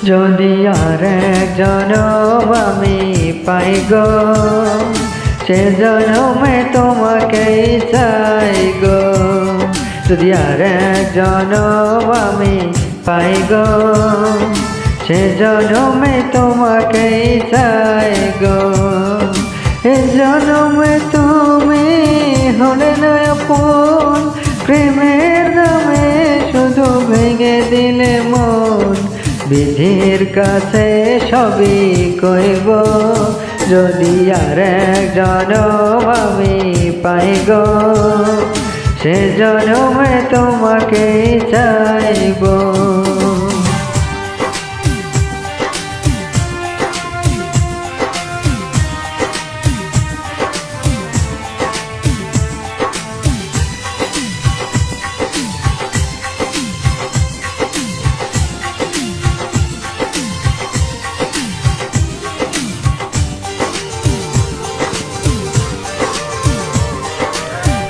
যদি আর এক জনম আমি পাই গো, সে জনমে তোমাকেই চাই গো। যদি আর এক জনম আমি পাই গো, সে জনমে তোমাকেই চাই গো। এ জনমে তুমি হলে না আপন, প্রেমের নামে শুধু ভেঙে দিলে মন। বিধির কাছে সবই কইব, যদি আর এক জনম আমি পাই গো, সে জনমে তোমাকেই চাইব।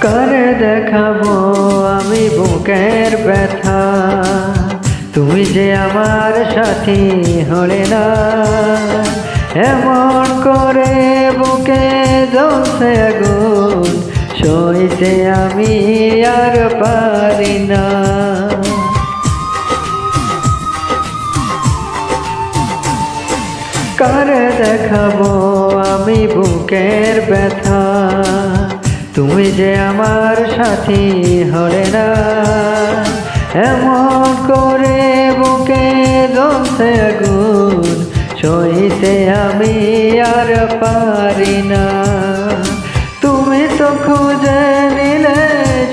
করে দেখাবো আমি বুকের ব্যথা, তুমি যে আমার সাথী হলে না। এমন করে বুকে জ্বলছে আগুন, সইতে আমি আর পারি না। করে দেখাবো আমি বুকের ব্যথা, তুমি যে আমার সাথী হলে না। এমন করে বুকে জ্বলছে আগুন, সইতে আমি আর পারি না। তুমি তো খুঁজে নিলে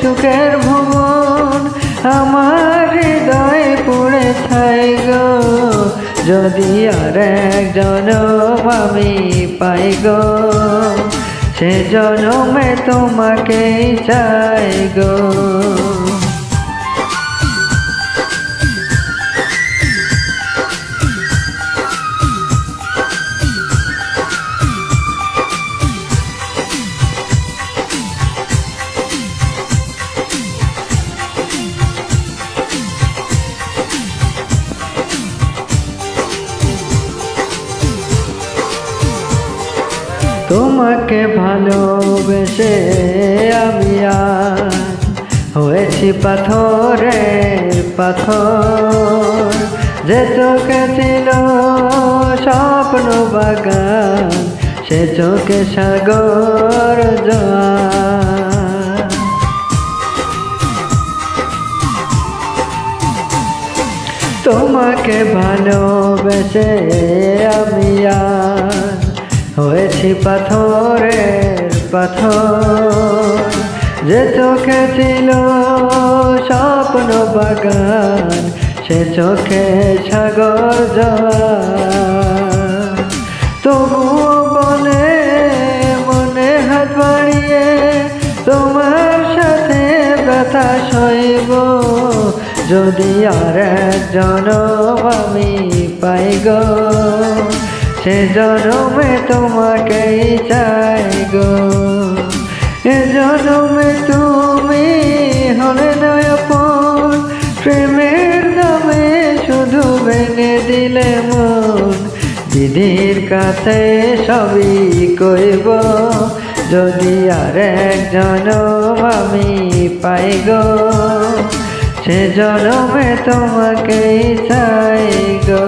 সুখের ভুবন, আমার হৃদয় পুড়ে ছাই গো। যদি আর এক জনম আমি পাই গো, সে জনমে তোমাকেই চাই গো। তোমাকে ভালোবেসে আমি আজ হয়েছি পাথরের পাথর। যে চোখে ছিল স্বপ্ন বাগান, সে চোখে সাগর জোয়ার। তোমাকে ভালোবেসে আমি আজ হয়েছি পাথরের পাথর। যে চোখে ছিল স্বপ্ন বাগান, সে চোখে সাগর জোয়ার। তবুও বলে মনে হাত বাড়িয়ে তোমার সাথে ব্যথা সইব, যদি আর এক জনম আমি পাই গো, সে জনমে তোমাকেই চাই গো। এ জনমে তুমি হলে না আপন, প্রেমের নামে শুধু ভেঙে দিলে মন। বিধির কাছে সবই কইব, যদি আর এক জনম আমি পাই গো, সে জনমে তোমাকেই চাই গো।